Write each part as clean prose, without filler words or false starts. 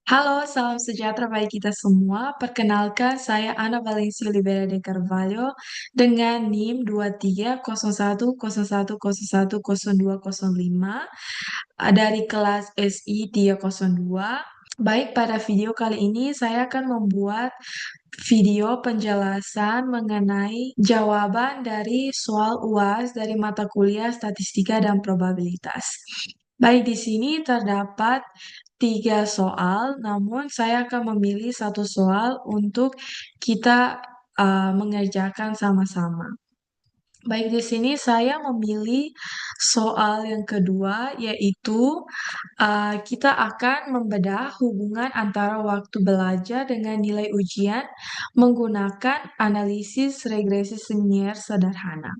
Halo, salam sejahtera bagi kita semua. Perkenalkan, saya Ana Valencia Oliveira de Carvalho dengan NIM 230101010205 dari kelas SI 302. Baik, pada video kali ini saya akan membuat video penjelasan mengenai jawaban dari soal UAS dari mata kuliah Statistika dan Probabilitas. Baik, di sini terdapat 3 soal, namun saya akan memilih satu soal untuk kita mengerjakan sama-sama. Baik, di sini saya memilih soal yang kedua, yaitu kita akan membedah hubungan antara waktu belajar dengan nilai ujian menggunakan analisis regresi linear sederhana.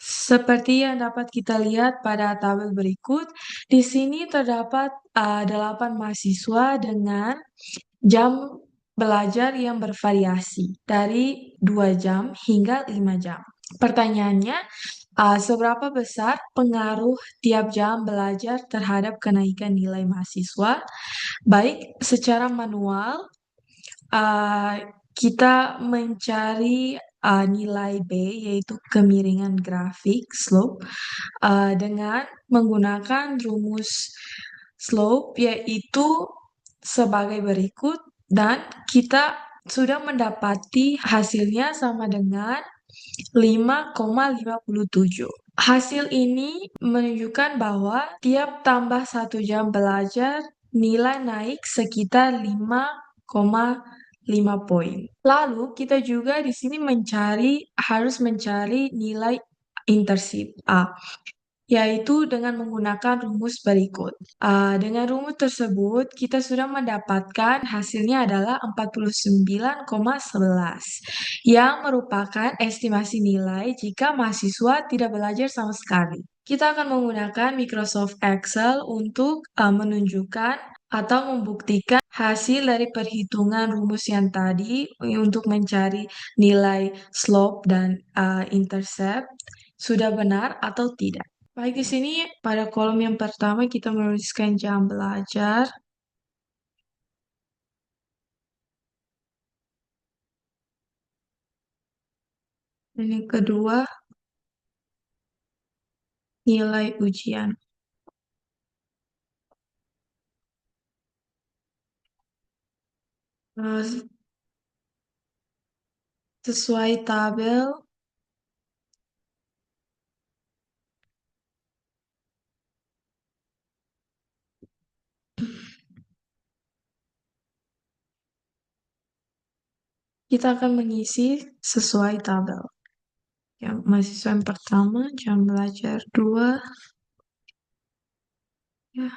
Seperti yang dapat kita lihat pada tabel berikut, di sini terdapat 8 mahasiswa dengan jam belajar yang bervariasi dari 2 jam hingga 5 jam. Pertanyaannya, seberapa besar pengaruh tiap jam belajar terhadap kenaikan nilai mahasiswa? Baik, secara manual, uh, kita mencari nilai B, yaitu kemiringan grafik, slope, dengan menggunakan rumus slope, yaitu sebagai berikut, dan kita sudah mendapati hasilnya sama dengan 5,57. Hasil ini menunjukkan bahwa tiap tambah 1 jam belajar, nilai naik sekitar 5,5 poin. Lalu kita juga di sini harus mencari nilai intersip A, yaitu dengan menggunakan rumus berikut. Dengan rumus tersebut, kita sudah mendapatkan hasilnya adalah 49,11, yang merupakan estimasi nilai jika mahasiswa tidak belajar sama sekali. Kita akan menggunakan Microsoft Excel untuk menunjukkan atau membuktikan hasil dari perhitungan rumus yang tadi untuk mencari nilai slope dan intercept sudah benar atau tidak. Baik, di sini pada kolom yang pertama kita menuliskan jam belajar. Dan yang kedua, nilai ujian. Sesuai tabel, kita akan mengisi sesuai tabel. Yang mahasiswa yang pertama, jam belajar 2. Ya,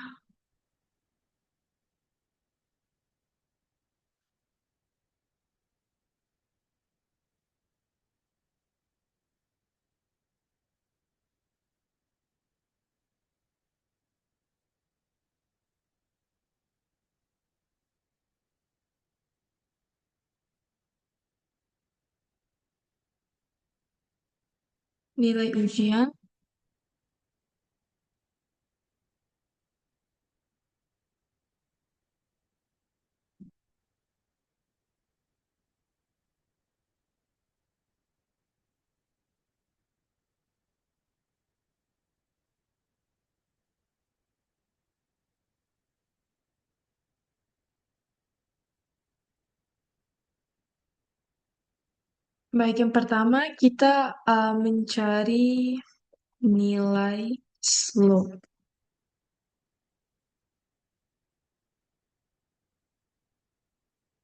nilai ujian. Baik, yang pertama kita mencari nilai slope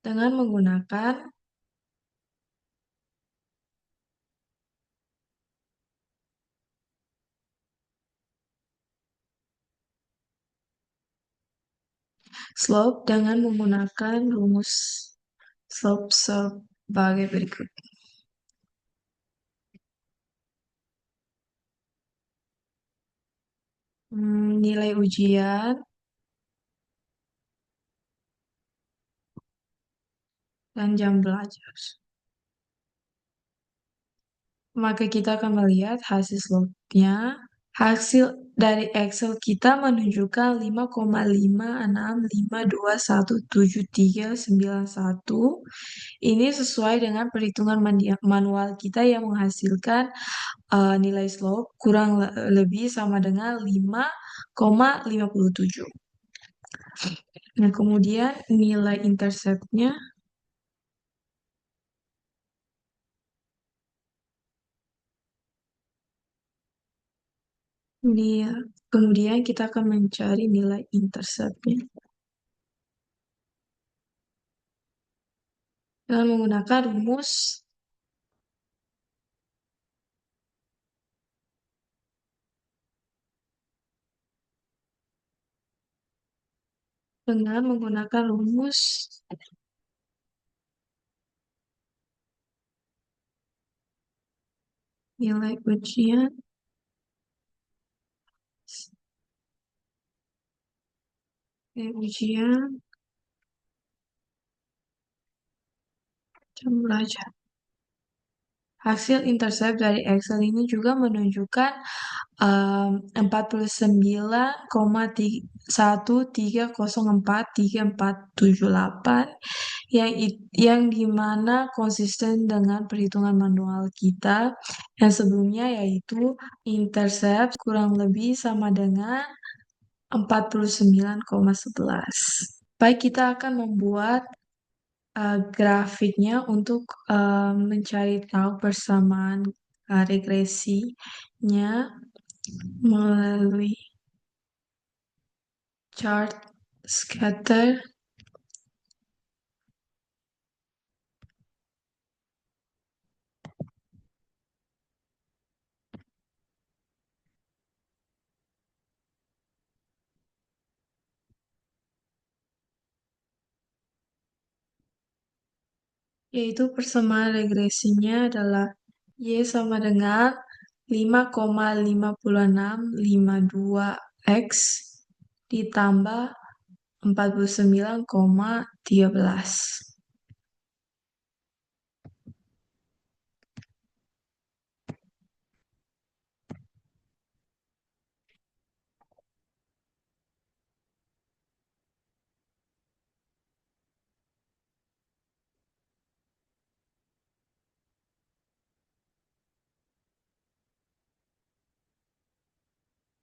dengan menggunakan rumus slope sebagai berikut. Nilai ujian dan jam belajar. Maka kita akan melihat hasil slope-nya Hasil dari Excel kita menunjukkan 5,56521731. Ini sesuai dengan perhitungan manual kita yang menghasilkan nilai slope kurang lebih sama dengan 5,57. Nah, kemudian nilai interceptnya, dia kemudian kita akan mencari nilai interceptnya dengan menggunakan rumus nilai ujian jam belajar. Hasil intercept dari Excel ini juga menunjukkan 49,13043478 yang dimana konsisten dengan perhitungan manual kita yang sebelumnya, yaitu intercept kurang lebih sama dengan 49,11. Baik, kita akan membuat grafiknya untuk mencari tahu persamaan regresinya melalui chart scatter. Yaitu persamaan regresinya adalah Y sama dengan 5,5652 X ditambah 49,13.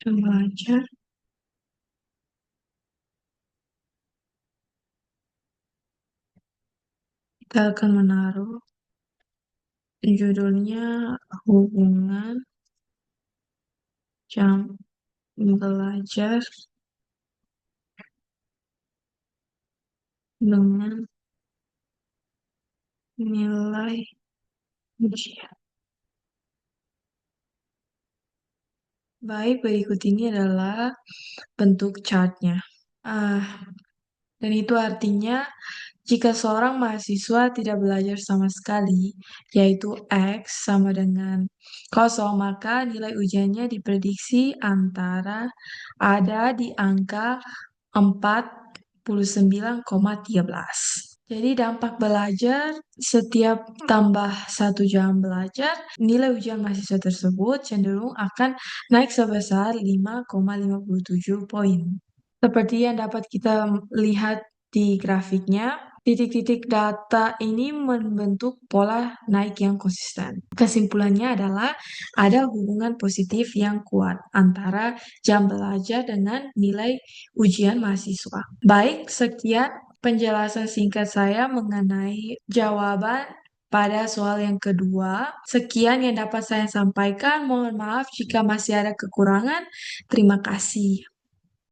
Coba aja. Kita akan menaruh judulnya hubungan jam belajar dengan nilai ujian. Baik, berikut ini adalah bentuk chartnya. Dan itu artinya jika seorang mahasiswa tidak belajar sama sekali, yaitu X sama dengan kosong, maka nilai ujiannya diprediksi antara ada di angka 49,13. Jadi dampak belajar setiap tambah 1 jam belajar, nilai ujian mahasiswa tersebut cenderung akan naik sebesar 5,57 poin. Seperti yang dapat kita lihat di grafiknya, titik-titik data ini membentuk pola naik yang konsisten. Kesimpulannya adalah ada hubungan positif yang kuat antara jam belajar dengan nilai ujian mahasiswa. Baik, sekian penjelasan singkat saya mengenai jawaban pada soal yang kedua. Sekian yang dapat saya sampaikan. Mohon maaf jika masih ada kekurangan. Terima kasih.